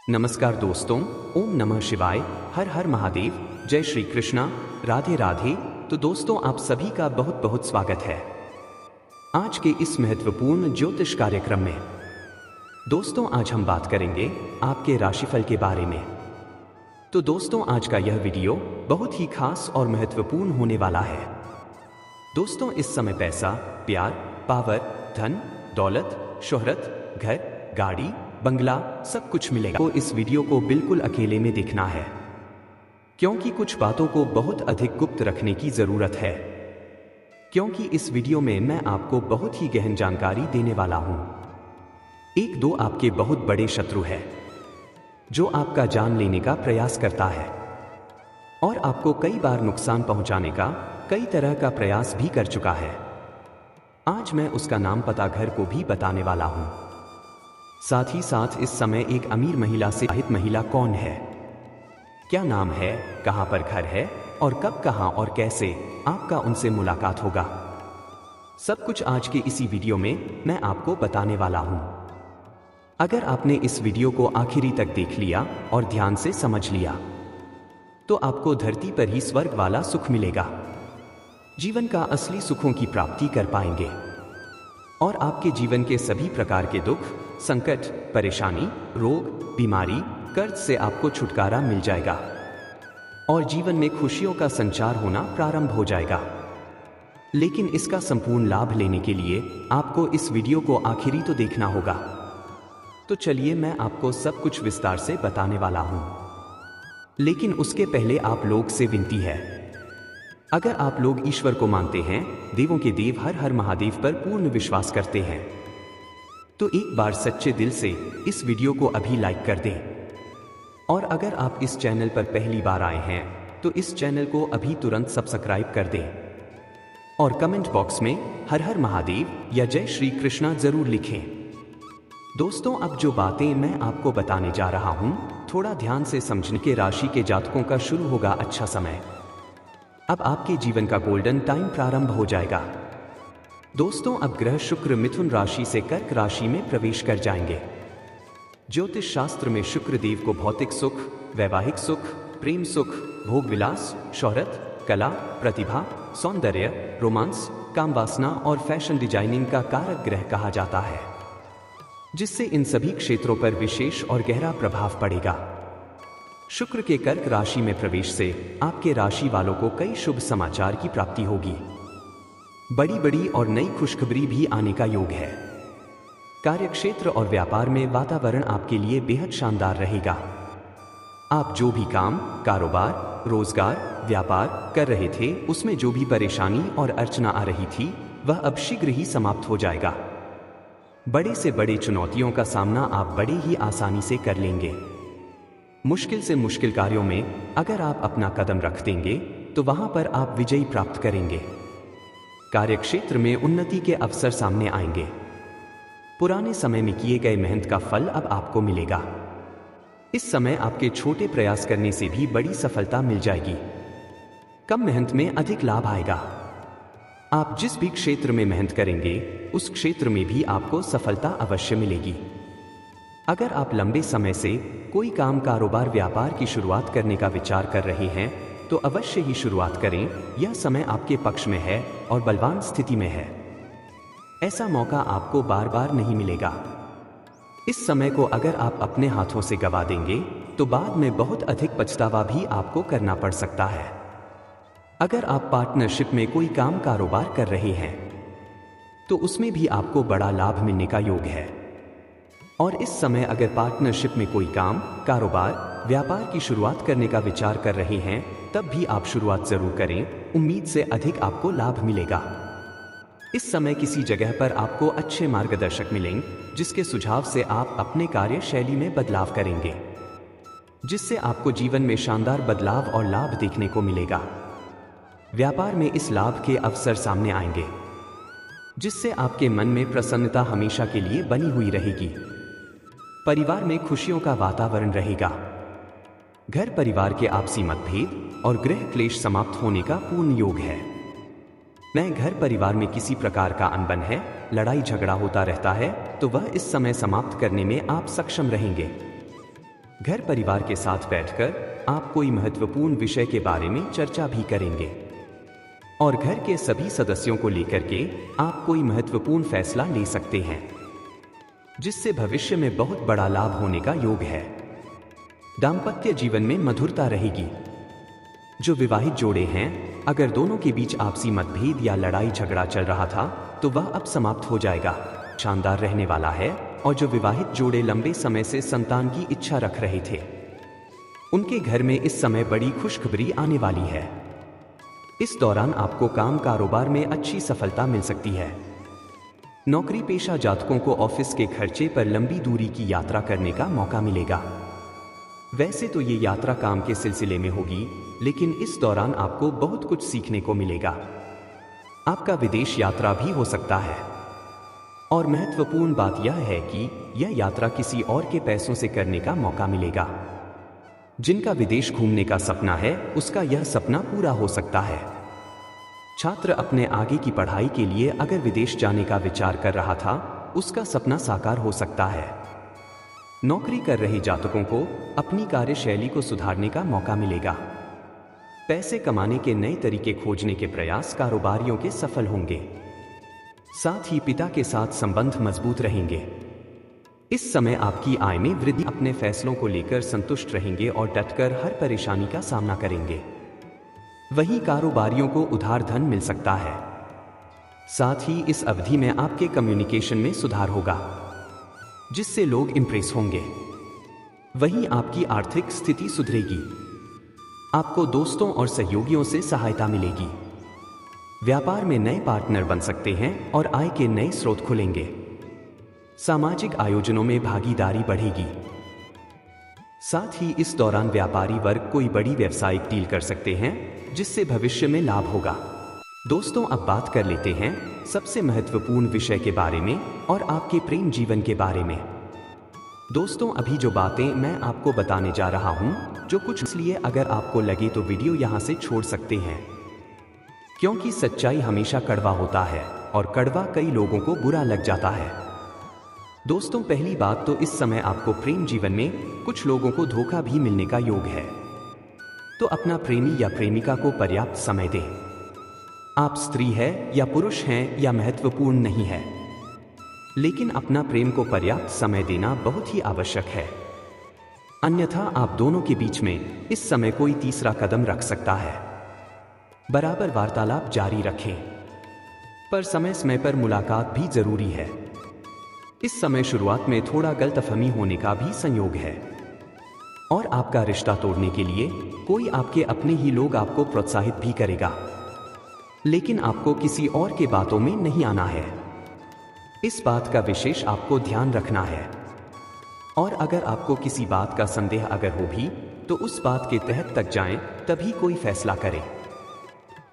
नमस्कार दोस्तों, ओम नमः शिवाय, हर हर महादेव, जय श्री कृष्णा, राधे राधे। तो दोस्तों, आप सभी का बहुत बहुत स्वागत है आज के इस महत्वपूर्ण ज्योतिष कार्यक्रम में। दोस्तों, आज हम बात करेंगे आपके राशिफल के बारे में। तो दोस्तों, आज का यह वीडियो बहुत ही खास और महत्वपूर्ण होने वाला है। दोस्तों, इस समय पैसा, प्यार, पावर, धन, दौलत, शोहरत, घर, गाड़ी, बंगला सब कुछ मिलेगा। तो इस वीडियो को बिल्कुल अकेले में देखना है, क्योंकि कुछ बातों को बहुत अधिक गुप्त रखने की जरूरत है। क्योंकि इस वीडियो में मैं आपको बहुत ही गहन जानकारी देने वाला हूं। एक दो आपके बहुत बड़े शत्रु है जो आपका जान लेने का प्रयास करता है और आपको कई बार नुकसान पहुंचाने का कई तरह का प्रयास भी कर चुका है। आज मैं उसका नाम, पता, घर को भी बताने वाला हूं। साथ ही साथ इस समय एक अमीर महिला से विवाहित महिला कौन है, क्या नाम है, कहां पर घर है और कब, कहां और कैसे आपका उनसे मुलाकात होगा, सब कुछ आज के इसी वीडियो में मैं आपको बताने वाला हूं। अगर आपने इस वीडियो को आखिरी तक देख लिया और ध्यान से समझ लिया तो आपको धरती पर ही स्वर्ग वाला सुख मिलेगा। जीवन का असली सुखों की प्राप्ति कर पाएंगे और आपके जीवन के सभी प्रकार के दुख, संकट, परेशानी, रोग, बीमारी, कर्ज से आपको छुटकारा मिल जाएगा और जीवन में खुशियों का संचार होना प्रारंभ हो जाएगा। लेकिन इसका संपूर्ण लाभ लेने के लिए आपको इस वीडियो को आखिरी तो देखना होगा। तो चलिए, मैं आपको सब कुछ विस्तार से बताने वाला हूं। लेकिन उसके पहले आप लोग से विनती है, अगर आप लोग ईश्वर को मानते हैं, देवों के देव हर हर महादेव पर पूर्ण विश्वास करते हैं, तो एक बार सच्चे दिल से इस वीडियो को अभी लाइक कर दें। और अगर आप इस चैनल पर पहली बार आए हैं तो इस चैनल को अभी तुरंत सब्सक्राइब कर दें और कमेंट बॉक्स में हर हर महादेव या जय श्री कृष्णा जरूर लिखें। दोस्तों, अब जो बातें मैं आपको बताने जा रहा हूं, थोड़ा ध्यान से समझने के राशि के जातकों का शुरू होगा अच्छा समय। अब आपके जीवन का गोल्डन टाइम प्रारंभ हो जाएगा। दोस्तों, अब ग्रह शुक्र मिथुन राशि से कर्क राशि में प्रवेश कर जाएंगे। ज्योतिष शास्त्र में शुक्र देव को भौतिक सुख, वैवाहिक सुख, प्रेम सुख, भोग विलास, शोहरत, कला, प्रतिभा, सौंदर्य, रोमांस, काम वासना और फैशन डिजाइनिंग का कारक ग्रह कहा जाता है, जिससे इन सभी क्षेत्रों पर विशेष और गहरा प्रभाव पड़ेगा। शुक्र के कर्क राशि में प्रवेश से आपके राशि वालों को कई शुभ समाचार की प्राप्ति होगी। बड़ी बड़ी और नई खुशखबरी भी आने का योग है। कार्यक्षेत्र और व्यापार में वातावरण आपके लिए बेहद शानदार रहेगा। आप जो भी काम, कारोबार, रोजगार, व्यापार कर रहे थे, उसमें जो भी परेशानी और अड़चना आ रही थी, वह अब शीघ्र ही समाप्त हो जाएगा। बड़े से बड़े चुनौतियों का सामना आप बड़े ही आसानी से कर लेंगे। मुश्किल से मुश्किल कार्यों में अगर आप अपना कदम रख देंगे तो वहां पर आप विजयी प्राप्त करेंगे। कार्यक्षेत्र में उन्नति के अवसर सामने आएंगे। पुराने समय में किए गए मेहनत का फल अब आपको मिलेगा। इस समय आपके छोटे प्रयास करने से भी बड़ी सफलता मिल जाएगी। कम मेहनत में अधिक लाभ आएगा। आप जिस भी क्षेत्र में मेहनत करेंगे उस क्षेत्र में भी आपको सफलता अवश्य मिलेगी। अगर आप लंबे समय से कोई काम, कारोबार, व्यापार की शुरुआत करने का विचार कर रहे हैं तो अवश्य ही शुरुआत करें। यह समय आपके पक्ष में है और बलवान स्थिति में है। ऐसा मौका आपको बार बार नहीं मिलेगा। इस समय को अगर आप अपने हाथों से गवा देंगे तो बाद में बहुत अधिक पछतावा भी आपको करना पड़ सकता है। अगर आप पार्टनरशिप में कोई काम, कारोबार कर रहे हैं तो उसमें भी आपको बड़ा लाभ मिलने का योग है। और इस समय अगर पार्टनरशिप में कोई काम, कारोबार, व्यापार की शुरुआत करने का विचार कर रहे हैं तब भी आप शुरुआत जरूर करें। उम्मीद से अधिक आपको लाभ मिलेगा। इस समय किसी जगह पर आपको अच्छे मार्गदर्शक मिलेंगे, जिसके सुझाव से आप अपने कार्य शैली में बदलाव करेंगे, जिससे आपको जीवन में शानदार बदलाव और लाभ देखने को मिलेगा। व्यापार में इस लाभ के अवसर सामने आएंगे, जिससे आपके मन में प्रसन्नता हमेशा के लिए बनी हुई रहेगी। परिवार में खुशियों का वातावरण रहेगा। घर परिवार के आपसी मतभेद और गृह क्लेश समाप्त होने का पूर्ण योग है। मैं घर परिवार में किसी प्रकार का अनबन है, लड़ाई झगड़ा होता रहता है, तो वह इस समय समाप्त करने में आप सक्षम रहेंगे। घर परिवार के साथ बैठकर आप कोई महत्वपूर्ण विषय के बारे में चर्चा भी करेंगे और घर के सभी सदस्यों को लेकर के आप कोई महत्वपूर्ण फैसला ले सकते हैं, जिससे भविष्य में बहुत बड़ा लाभ होने का योग है। दाम्पत्य जीवन में मधुरता रहेगी। जो विवाहित जोड़े हैं, अगर दोनों के बीच आपसी मतभेद या लड़ाई झगड़ा चल रहा था तो वह अब समाप्त हो जाएगा, शानदार रहने वाला है। और जो विवाहित जोड़े लंबे समय से संतान की इच्छा रख रहे थे, उनके घर में इस समय बड़ी खुशखबरी आने वाली है। इस दौरान आपको काम कारोबार में अच्छी सफलता मिल सकती है। नौकरी पेशा जातकों को ऑफिस के खर्चे पर लंबी दूरी की यात्रा करने का मौका मिलेगा। वैसे तो ये यात्रा काम के सिलसिले में होगी, लेकिन इस दौरान आपको बहुत कुछ सीखने को मिलेगा। आपका विदेश यात्रा भी हो सकता है। और महत्वपूर्ण बात यह है कि यह यात्रा किसी और के पैसों से करने का मौका मिलेगा। जिनका विदेश घूमने का सपना है, उसका यह सपना पूरा हो सकता है। छात्र अपने आगे की पढ़ाई के लिए अगर विदेश जाने का विचार कर रहा था, उसका सपना साकार हो सकता है। नौकरी कर रहे जातकों को अपनी कार्यशैली को सुधारने का मौका मिलेगा। पैसे कमाने के नए तरीके खोजने के प्रयास कारोबारियों के सफल होंगे। साथ ही पिता के साथ संबंध मजबूत रहेंगे। इस समय आपकी आय में वृद्धि। अपने फैसलों को लेकर संतुष्ट रहेंगे और डटकर हर परेशानी का सामना करेंगे। वहीं कारोबारियों को उधार धन मिल सकता है। साथ ही इस अवधि में आपके कम्युनिकेशन में सुधार होगा, जिससे लोग इंप्रेस होंगे। वहीं आपकी आर्थिक स्थिति सुधरेगी। आपको दोस्तों और सहयोगियों से सहायता मिलेगी। व्यापार में नए पार्टनर बन सकते हैं और आय के नए स्रोत खुलेंगे। सामाजिक आयोजनों में भागीदारी बढ़ेगी। साथ ही इस दौरान व्यापारी वर्ग कोई बड़ी व्यावसायिक डील कर सकते हैं, जिससे भविष्य में लाभ होगा। दोस्तों, अब बात कर लेते हैं सबसे महत्वपूर्ण विषय के बारे में और आपके प्रेम जीवन के बारे में। दोस्तों, अभी जो बातें मैं आपको बताने जा रहा हूं, जो कुछ, इसलिए अगर आपको लगे तो वीडियो यहां से छोड़ सकते हैं, क्योंकि सच्चाई हमेशा कड़वा होता है और कड़वा कई लोगों को बुरा लग जाता है। दोस्तों, पहली बात तो इस समय आपको प्रेम जीवन में कुछ लोगों को धोखा भी मिलने का योग है, तो अपना प्रेमी या प्रेमिका को पर्याप्त समय दें। आप स्त्री है या पुरुष हैं या महत्वपूर्ण नहीं है, लेकिन अपना प्रेम को पर्याप्त समय देना बहुत ही आवश्यक है। अन्यथा आप दोनों के बीच में इस समय कोई तीसरा कदम रख सकता है। बराबर वार्तालाप जारी रखें, पर समय समय पर मुलाकात भी जरूरी है। इस समय शुरुआत में थोड़ा गलतफहमी होने का भी संयोग है और आपका रिश्ता तोड़ने के लिए कोई आपके अपने ही लोग आपको प्रोत्साहित भी करेगा, लेकिन आपको किसी और के बातों में नहीं आना है। इस बात का विशेष आपको ध्यान रखना है। और अगर आपको किसी बात का संदेह अगर हो भी, तो उस बात के तहत तक जाएं, तभी कोई फैसला करें।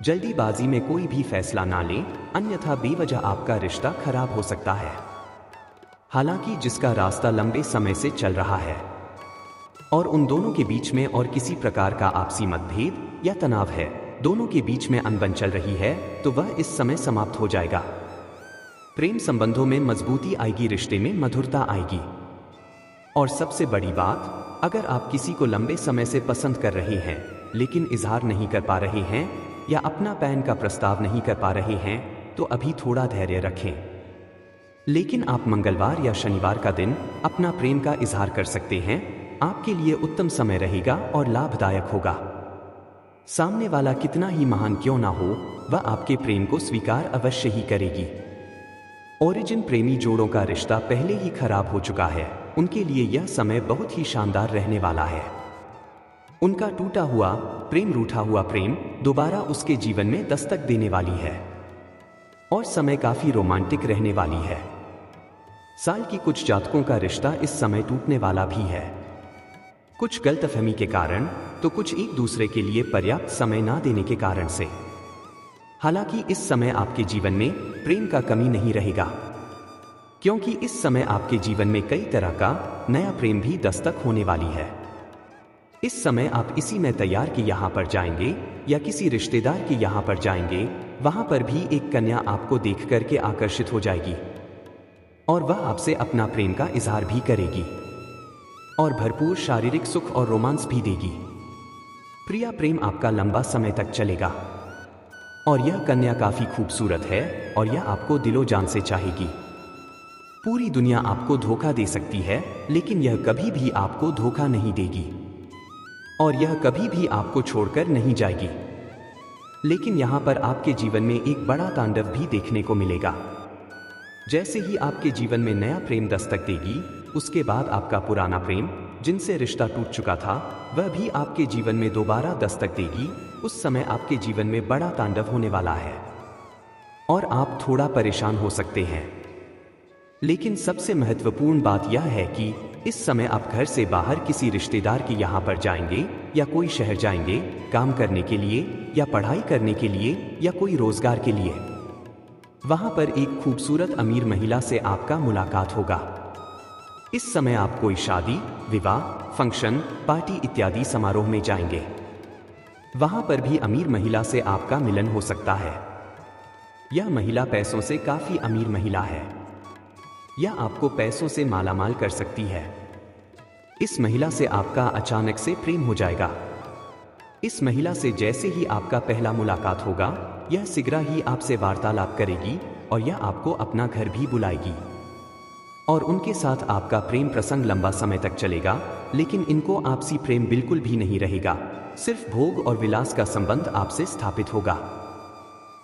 जल्दीबाजी में कोई भी फैसला ना लें, अन्यथा बेवजह आपका रिश्ता खराब हो सकता है। हालांकि जिसका रास्ता लंबे समय से चल रहा है और उन दोनों के बीच में और किसी प्रकार का आपसी मतभेद या तनाव है, दोनों के बीच में अनबन चल रही है, तो वह इस समय समाप्त हो जाएगा। प्रेम संबंधों में मजबूती आएगी, रिश्ते में मधुरता आएगी। और सबसे बड़ी बात, अगर आप किसी को लंबे समय से पसंद कर रहे हैं लेकिन इजहार नहीं कर पा रहे हैं या अपना पैन का प्रस्ताव नहीं कर पा रहे हैं, तो अभी थोड़ा धैर्य रखें। लेकिन आप मंगलवार या शनिवार का दिन अपना प्रेम का इजहार कर सकते हैं। आपके लिए उत्तम समय रहेगा और लाभदायक होगा। सामने वाला कितना ही महान क्यों ना हो, वह आपके प्रेम को स्वीकार अवश्य ही करेगी। ओरिजिन प्रेमी जोड़ों का रिश्ता पहले ही खराब हो चुका है, उनके लिए यह समय बहुत ही शानदार रहने वाला है। उनका टूटा हुआ प्रेम, रूठा हुआ प्रेम दोबारा उसके जीवन में दस्तक देने वाली है और समय काफी रोमांटिक रहने वाली है। साल की कुछ जातकों का रिश्ता इस समय टूटने वाला भी है, कुछ गलतफहमी के कारण, तो कुछ एक दूसरे के लिए पर्याप्त समय ना देने के कारण से। हालांकि इस समय आपके जीवन में प्रेम का कमी नहीं रहेगा, क्योंकि इस समय आपके जीवन में कई तरह का नया प्रेम भी दस्तक होने वाली है। इस समय आप इसी में तैयार कि यहाँ पर जाएंगे या किसी रिश्तेदार के यहाँ पर जाएंगे, वहां पर भी एक कन्या आपको देख करके आकर्षित हो जाएगी और वह आपसे अपना प्रेम का इजहार भी करेगी। और भरपूर शारीरिक सुख और रोमांस भी देगी। प्रिया प्रेम आपका लंबा समय तक चलेगा और यह कन्या काफी खूबसूरत है और यह आपको दिलो जान से चाहेगी। पूरी दुनिया आपको धोखा दे सकती है, लेकिन यह कभी भी आपको धोखा नहीं देगी और यह कभी भी आपको छोड़कर नहीं जाएगी। लेकिन यहाँ पर आपके जीवन में एक बड़ा तांडव भी देखने को मिलेगा। जैसे ही आपके जीवन में नया प्रेम दस्तक देगी, उसके बाद आपका पुराना प्रेम जिनसे रिश्ता टूट चुका था वह भी आपके जीवन में दोबारा दस्तक देगी। उस समय आपके जीवन में बड़ा तांडव होने वाला है और आप थोड़ा परेशान हो सकते हैं। लेकिन सबसे महत्वपूर्ण बात यह है कि इस समय आप घर से बाहर किसी रिश्तेदार के यहाँ पर जाएंगे या कोई शहर जाएंगे काम करने के लिए या पढ़ाई करने के लिए या कोई रोजगार के लिए। वहां पर एक खूबसूरत अमीर महिला से आपका मुलाकात होगा। इस समय आप कोई शादी, विवाह, फंक्शन, पार्टी इत्यादि समारोह में जाएंगे। वहां पर भी अमीर महिला से आपका मिलन हो सकता है। यह महिला पैसों से काफी अमीर महिला है। यह आपको पैसों से मालामाल कर सकती है। इस महिला से आपका अचानक से प्रेम हो जाएगा। इस महिला से जैसे ही आपका पहला मुलाकात होगा, यह शीघ्र ही आपसे वार्तालाप करेगी और यह आपको अपना घर भी बुलाएगी और उनके साथ आपका प्रेम प्रसंग लंबा समय तक चलेगा। लेकिन इनको आपसी प्रेम बिल्कुल भी नहीं रहेगा, सिर्फ भोग और विलास का संबंध आपसे स्थापित होगा।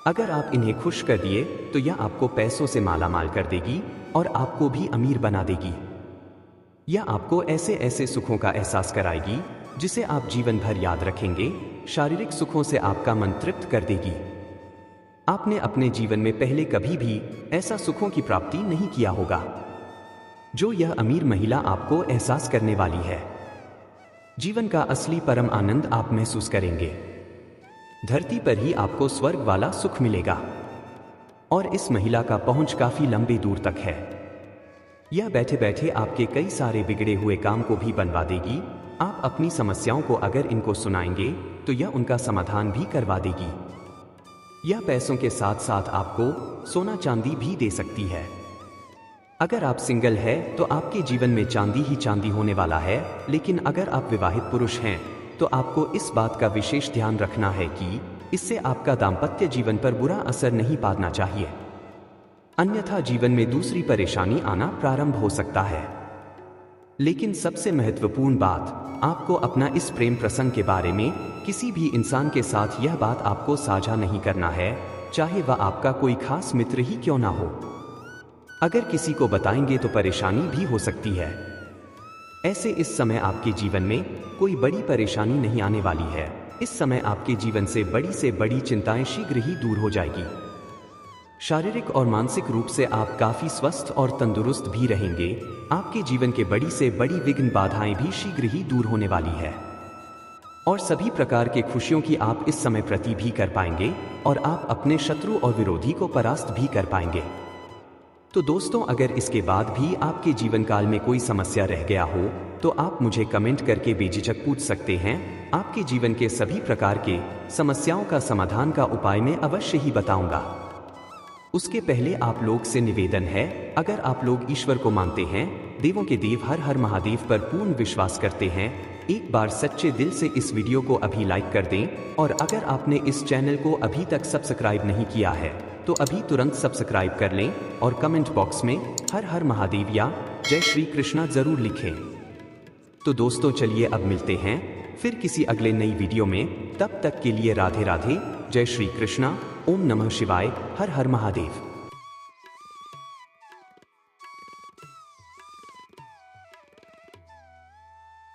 अगर आप इन्हें खुश कर दिए तो यह आपको पैसों से मालामाल कर देगी और आपको भी अमीर बना देगी। यह आपको ऐसे ऐसे सुखों का एहसास कराएगी जिसे आप जीवन भर याद रखेंगे। शारीरिक सुखों से आपका मन तृप्त कर देगी। आपने अपने जीवन में पहले कभी भी ऐसा सुखों की प्राप्ति नहीं किया होगा जो यह अमीर महिला आपको एहसास करने वाली है। जीवन का असली परम आनंद आप महसूस करेंगे। धरती पर ही आपको स्वर्ग वाला सुख मिलेगा और इस महिला का पहुंच काफी लंबी दूर तक है। यह बैठे बैठे आपके कई सारे बिगड़े हुए काम को भी बनवा देगी। आप अपनी समस्याओं को अगर इनको सुनाएंगे तो यह उनका समाधान भी करवा देगी। यह पैसों के साथ साथ आपको सोना चांदी भी दे सकती है। अगर आप सिंगल है तो आपके जीवन में चांदी ही चांदी होने वाला है। लेकिन अगर आप विवाहित पुरुष हैं तो आपको इस बात का विशेष ध्यान रखना है कि इससे आपका दाम्पत्य जीवन पर बुरा असर नहीं पड़ना चाहिए, अन्यथा जीवन में दूसरी परेशानी आना प्रारंभ हो सकता है। लेकिन सबसे महत्वपूर्ण बात, आपको अपना इस प्रेम प्रसंग के बारे में किसी भी इंसान के साथ यह बात आपको साझा नहीं करना है, चाहे वह आपका कोई खास मित्र ही क्यों ना हो। अगर किसी को बताएंगे तो परेशानी भी हो सकती है। ऐसे इस समय आपके जीवन में कोई बड़ी परेशानी नहीं आने वाली है। इस समय आपके जीवन से बड़ी चिंताएं शीघ्र ही दूर हो जाएगी। शारीरिक और मानसिक रूप से आप काफी स्वस्थ और तंदुरुस्त भी रहेंगे। आपके जीवन के बड़ी से बड़ी विघ्न बाधाएं भी शीघ्र ही दूर होने वाली है और सभी प्रकार के खुशियों की आप इस समय प्रति भी कर पाएंगे और आप अपने शत्रु और विरोधी को परास्त भी कर पाएंगे। तो दोस्तों, अगर इसके बाद भी आपके जीवन काल में कोई समस्या रह गया हो तो आप मुझे कमेंट करके बेझिझक पूछ सकते हैं। आपके जीवन के सभी प्रकार के समस्याओं का समाधान का उपाय मैं अवश्य ही बताऊंगा। उसके पहले आप लोग से निवेदन है, अगर आप लोग ईश्वर को मानते हैं, देवों के देव हर हर महादेव पर पूर्ण विश्वास करते हैं, एक बार सच्चे दिल से इस वीडियो को अभी लाइक कर दें। और अगर आपने इस चैनल को अभी तक सब्सक्राइब नहीं किया है तो अभी तुरंत सब्सक्राइब कर लें और कमेंट बॉक्स में हर हर महादेव या जय श्री कृष्णा जरूर लिखें। तो दोस्तों, चलिए अब मिलते हैं फिर किसी अगले नई वीडियो में। तब तक के लिए राधे राधे, जय श्री कृष्णा, ओम नमः शिवाय, हर हर महादेव।